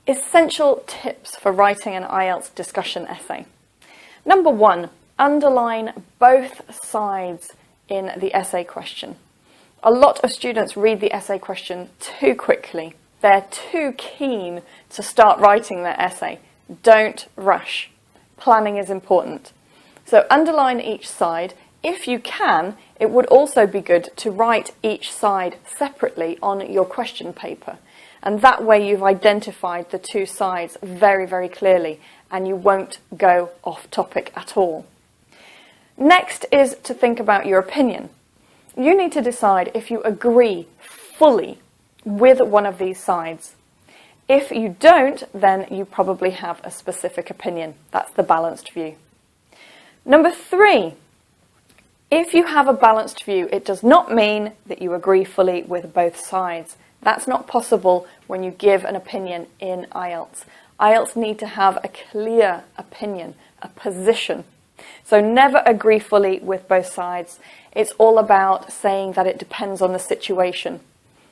Essential tips for writing an IELTS discussion essay. Number 1, underline both sides in the essay question. A lot of students read the essay question too quickly. They're too keen to start writing their essay. Don't rush. Planning is important. So underline each side. If you can, it would also be good to write each side separately on your question paper. And that way you've identified the two sides very, very clearly and you won't go off topic at all. Next is to think about your opinion. You need to decide if you agree fully with one of these sides. If you don't, then you probably have a specific opinion. That's the balanced view. Number 3, if you have a balanced view, it does not mean that you agree fully with both sides. That's not possible when you give an opinion in IELTS. IELTS need to have a clear opinion, a position. So never agree fully with both sides. It's all about saying that it depends on the situation.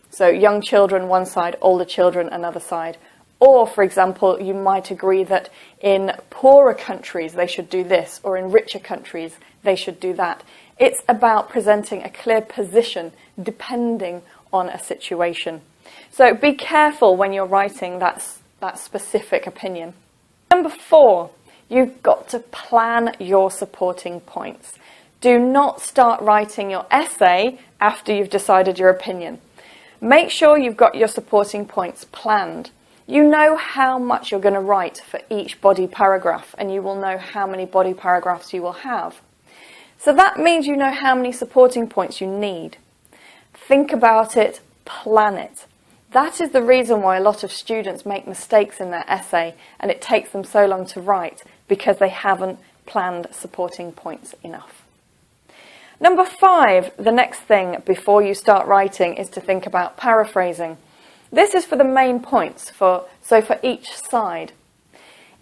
So young children one side, older children another side. Or, for example, you might agree that in poorer countries they should do this, or in richer countries they should do that. It's about presenting a clear position depending on a situation. So be careful when you're writing that specific opinion. Number 4, you've got to plan your supporting points. Do not start writing your essay after you've decided your opinion. Make sure you've got your supporting points planned. You know how much you're going to write for each body paragraph, and you will know how many body paragraphs you will have. So that means you know how many supporting points you need. Think about it, plan it. That is the reason why a lot of students make mistakes in their essay and it takes them so long to write, because they haven't planned supporting points enough. Number 5, the next thing before you start writing is to think about paraphrasing. This is for the main points, so for each side.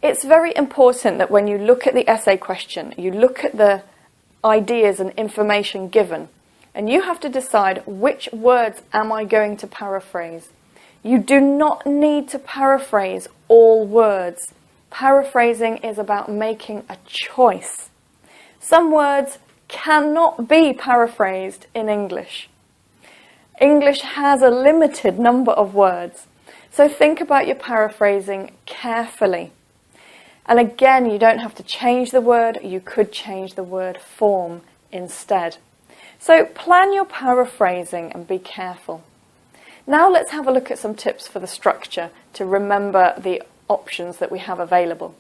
It's very important that when you look at the essay question, you look at the ideas and information given, and you have to decide which words am I going to paraphrase. You do not need to paraphrase all words. Paraphrasing is about making a choice. Some words cannot be paraphrased in English. English has a limited number of words, so think about your paraphrasing carefully. And again, you don't have to change the word, you could change the word form instead. So plan your paraphrasing and be careful. Now let's have a look at some tips for the structure to remember the options that we have available.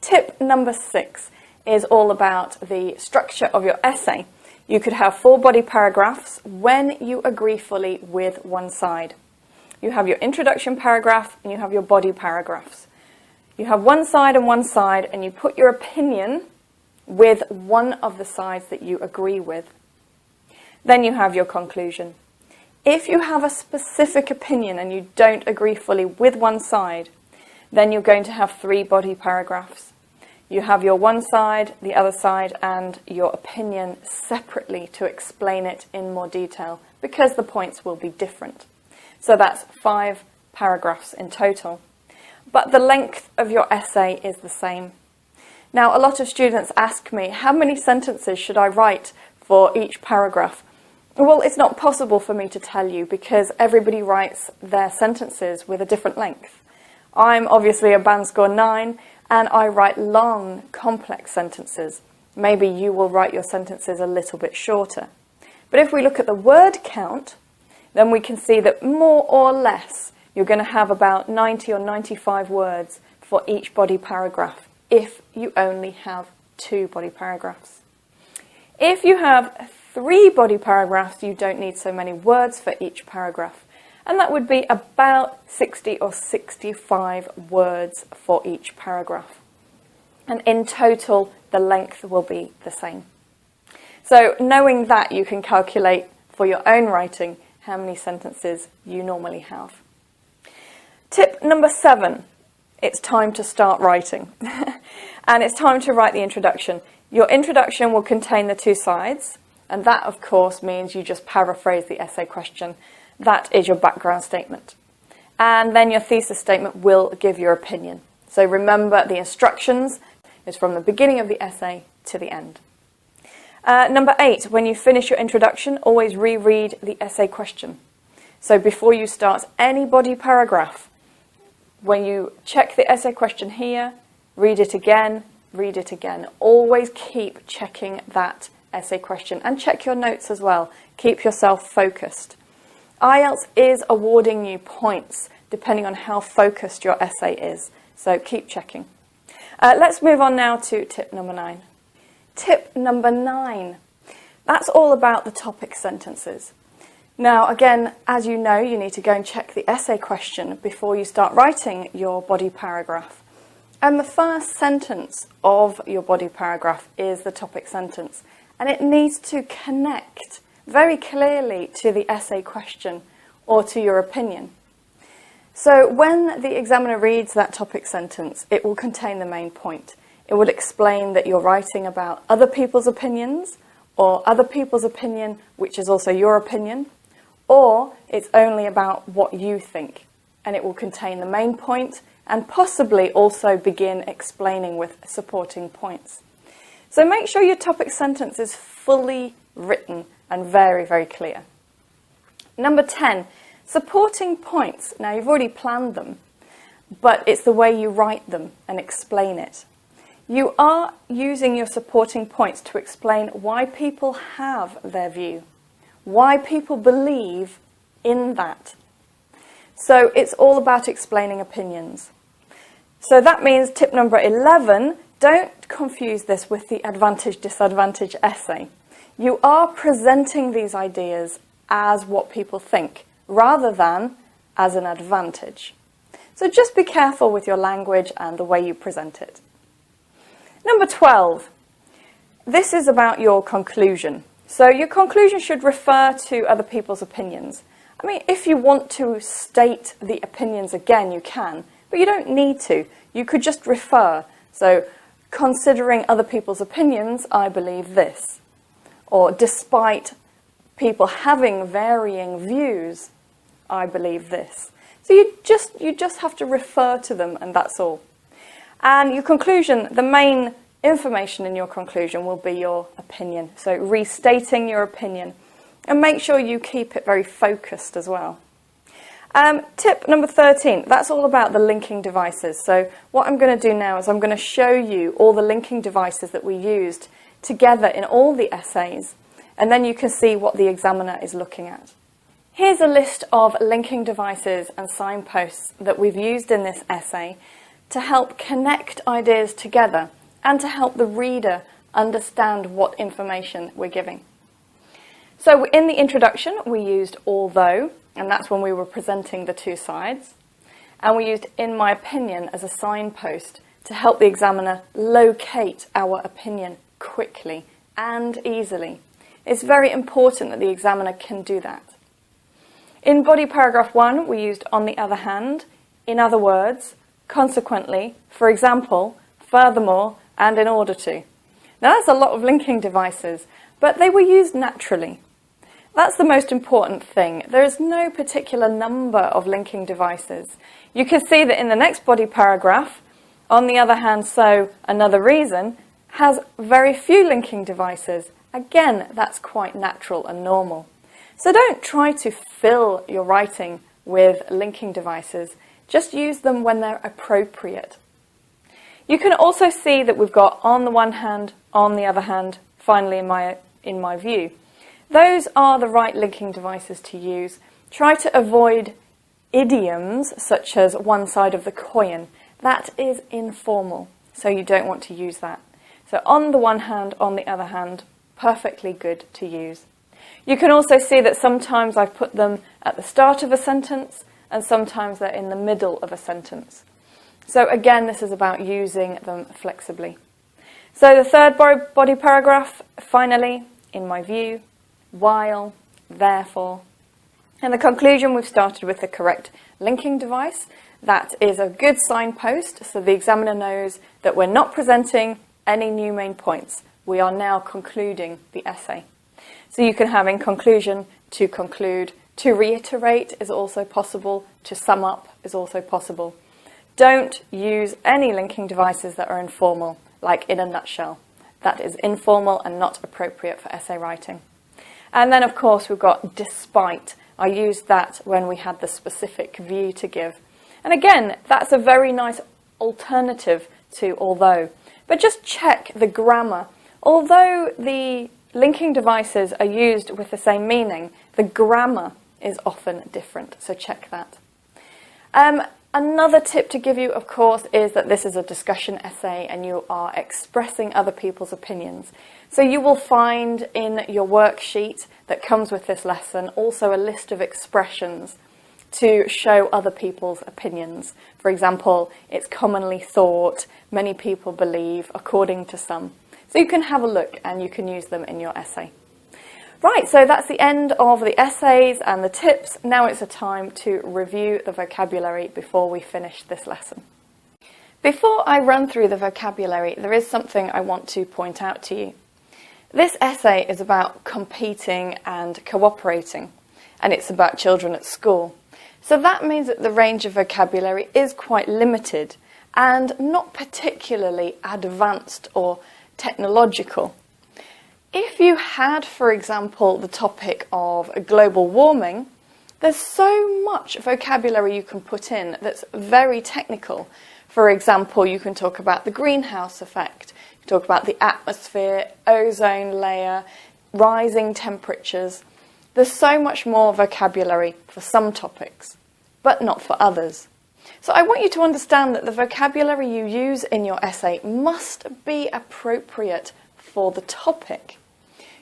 Tip number 6 is all about the structure of your essay. You could have 4 body paragraphs when you agree fully with one side. You have your introduction paragraph and you have your body paragraphs. You have one side and you put your opinion with one of the sides that you agree with. Then you have your conclusion. If you have a specific opinion and you don't agree fully with one side, then you're going to have 3 body paragraphs. You have your one side, the other side, and your opinion separately to explain it in more detail, because the points will be different. So that's 5 paragraphs in total. But the length of your essay is the same. Now, a lot of students ask me, how many sentences should I write for each paragraph? Well, it's not possible for me to tell you, because everybody writes their sentences with a different length. I'm obviously a band score 9, and I write long, complex sentences. Maybe you will write your sentences a little bit shorter. But if we look at the word count, then we can see that more or less you're going to have about 90 or 95 words for each body paragraph if you only have 2 body paragraphs. If you have 3 body paragraphs, you don't need so many words for each paragraph. And that would be about 60 or 65 words for each paragraph. And in total, the length will be the same. So knowing that, you can calculate for your own writing how many sentences you normally have. Tip number 7, it's time to start writing. And it's time to write the introduction. Your introduction will contain the 2 sides, and that of course means you just paraphrase the essay question. That is your background statement. and then your thesis statement will give your opinion. So remember, the instructions is from the beginning of the essay to the end. Number 8, when you finish your introduction, always reread the essay question. So before you start any body paragraph, when you check the essay question here, read it again, read it again. Always keep checking that essay question and check your notes as well. Keep yourself focused. IELTS is awarding you points depending on how focused your essay is, so keep checking. Let's move on now to tip number 9. Tip number 9, that's all about the topic sentences. Now again, as you know, you need to go and check the essay question before you start writing your body paragraph. And the first sentence of your body paragraph is the topic sentence, and it needs to connect very clearly to the essay question or to your opinion. So when the examiner reads that topic sentence, it will contain the main point. It will explain that you're writing about other people's opinions, or other people's opinion, which is also your opinion, or it's only about what you think, and it will contain the main point and possibly also begin explaining with supporting points. So make sure your topic sentence is fully written and very, very clear. Number 10, supporting points. Now you've already planned them, but it's the way you write them and explain it. You are using your supporting points to explain why people have their view, why people believe in that. So it's all about explaining opinions. So that means tip number 11, don't confuse this with the advantage-disadvantage essay. You are presenting these ideas as what people think, rather than as an advantage. So just be careful with your language and the way you present it. Number 12, this is about your conclusion. So your conclusion should refer to other people's opinions. I mean, if you want to state the opinions again, you can, but you don't need to. You could just refer. So, considering other people's opinions, I believe this. Or, despite people having varying views, I believe this. So you just have to refer to them, and that's all. And your conclusion, the main information in your conclusion will be your opinion. So restating your opinion. And make sure you keep it very focused as well. Tip number 13, that's all about the linking devices. So what I'm going to do now is I'm going to show you all the linking devices that we used together in all the essays. And then you can see what the examiner is looking at. Here's a list of linking devices and signposts that we've used in this essay to help connect ideas together and to help the reader understand what information we're giving. So in the introduction, we used although, and that's when we were presenting the two sides. And we used in my opinion as a signpost to help the examiner locate our opinion quickly and easily. It's very important that the examiner can do that. In body paragraph 1, we used on the other hand, in other words, consequently, for example, furthermore, and in order to. Now that's a lot of linking devices, but they were used naturally. That's the most important thing. There is no particular number of linking devices. You can see that in the next body paragraph, on the other hand, so another reason, has very few linking devices. Again, that's quite natural and normal. So don't try to fill your writing with linking devices. Just use them when they're appropriate. You can also see that we've got on the one hand, on the other hand, finally in my view. Those are the right linking devices to use. Try to avoid idioms such as one side of the coin. That is informal, so you don't want to use that. So on the one hand, on the other hand, perfectly good to use. You can also see that sometimes I've put them at the start of a sentence and sometimes they're in the middle of a sentence. So again, this is about using them flexibly. So the third body paragraph, finally, in my view, while, therefore. In the conclusion, we've started with the correct linking device. That is a good signpost, so the examiner knows that we're not presenting any new main points. We are now concluding the essay. So you can have in conclusion, to conclude, To reiterate is also possible. To sum up is also possible. Don't use any linking devices that are informal, like in a nutshell. That is informal and not appropriate for essay writing. And then, of course, we've got despite. I used that when we had the specific view to give. And again, that's a very nice alternative to although. But just check the grammar. Although the linking devices are used with the same meaning, the grammar is often different, so check that. Another tip to give you, of course, is that this is a discussion essay and you are expressing other people's opinions. So you will find in your worksheet that comes with this lesson also a list of expressions to show other people's opinions. For example, it's commonly thought, many people believe, according to some. So you can have a look and you can use them in your essay. Right, so that's the end of the essays and the tips. Now it's a time to review the vocabulary before we finish this lesson. Before I run through the vocabulary, there is something I want to point out to you. This essay is about competing and cooperating, and it's about children at school. So that means that the range of vocabulary is quite limited and not particularly advanced or technological. If you had, for example, the topic of global warming, there's so much vocabulary you can put in that's very technical. For example, you can talk about the greenhouse effect, you can talk about the atmosphere, ozone layer, rising temperatures. There's so much more vocabulary for some topics, but not for others. So I want you to understand that the vocabulary you use in your essay must be appropriate for the topic.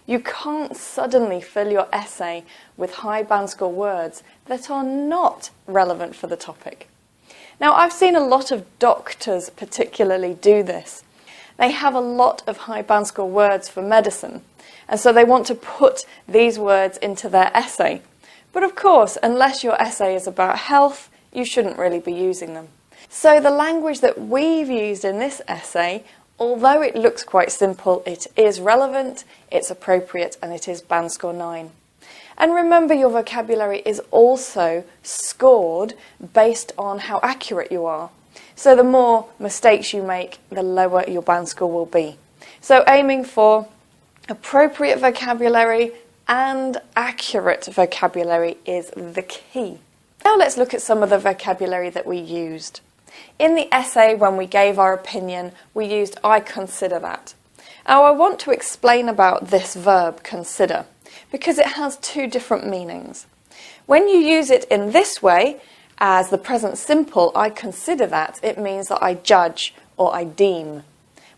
You can't suddenly fill your essay with high band score words that are not relevant for the topic. Now, I've seen a lot of doctors particularly do this. They have a lot of high band score words for medicine, and so they want to put these words into their essay. But of course, unless your essay is about health, you shouldn't really be using them. So the language that we've used in this essay, although it looks quite simple, it is relevant, it's appropriate, and it is band score 9. And remember, your vocabulary is also scored based on how accurate you are. So the more mistakes you make, the lower your band score will be. So aiming for appropriate vocabulary and accurate vocabulary is the key. Now let's look at some of the vocabulary that we used. In the essay, when we gave our opinion, we used I consider that. Now I want to explain about this verb, consider, because it has two different meanings. When you use it in this way, as the present simple, I consider that, it means that I judge or I deem.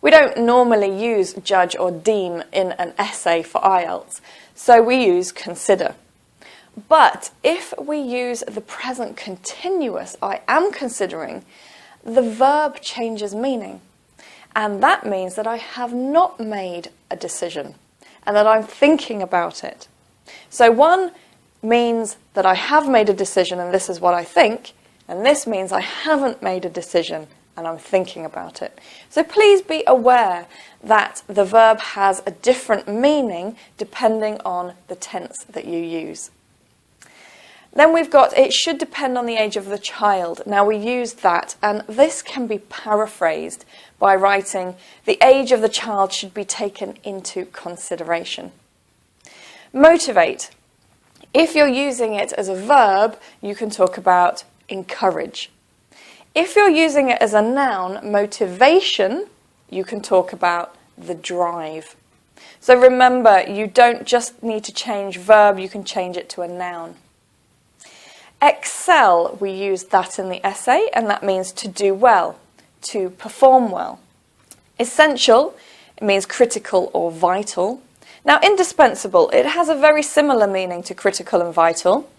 We don't normally use judge or deem in an essay for IELTS, so we use consider. But if we use the present continuous, I am considering, the verb changes meaning. And that means that I have not made a decision and that I'm thinking about it. So one means that I have made a decision and this is what I think, and this means I haven't made a decision and I'm thinking about it. So please be aware that the verb has a different meaning depending on the tense that you use. Then we've got, it should depend on the age of the child. Now we used that, and this can be paraphrased by writing, the age of the child should be taken into consideration. Motivate. If you're using it as a verb, you can talk about encourage. If you're using it as a noun, motivation, you can talk about the drive. So remember, you don't just need to change verb, you can change it to a noun. Excel, we used that in the essay, and that means to do well, to perform well. Essential, it means critical or vital. Now, indispensable, it has a very similar meaning to critical and vital,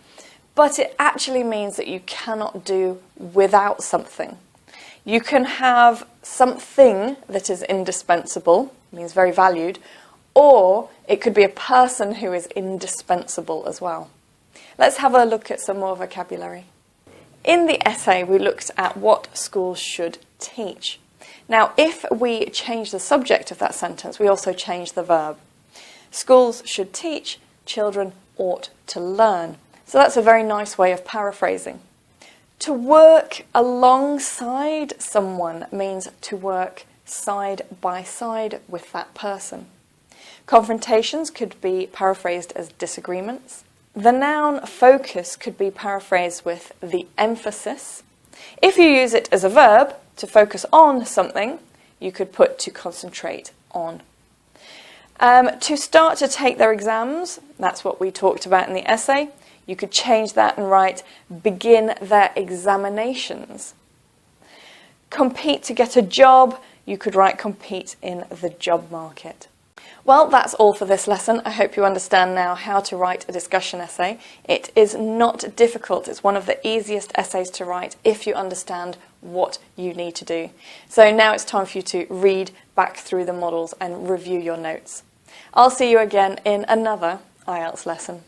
but it actually means that you cannot do without something. You can have something that is indispensable, means very valued, or it could be a person who is indispensable as well. Let's have a look at some more vocabulary. In the essay, we looked at what schools should teach. Now, if we change the subject of that sentence, we also change the verb. Schools should teach, children ought to learn. So that's a very nice way of paraphrasing. To work alongside someone means to work side by side with that person. Confrontations could be paraphrased as disagreements. The noun focus could be paraphrased with the emphasis. If you use it as a verb, to focus on something, you could put to concentrate on. To start to take their exams, that's what we talked about in the essay. You could change that and write, begin their examinations. Compete to get a job, you could write compete in the job market. Well, that's all for this lesson. I hope you understand now how to write a discussion essay. It is not difficult. It's one of the easiest essays to write if you understand what you need to do. So now it's time for you to read back through the models and review your notes. I'll see you again in another IELTS lesson.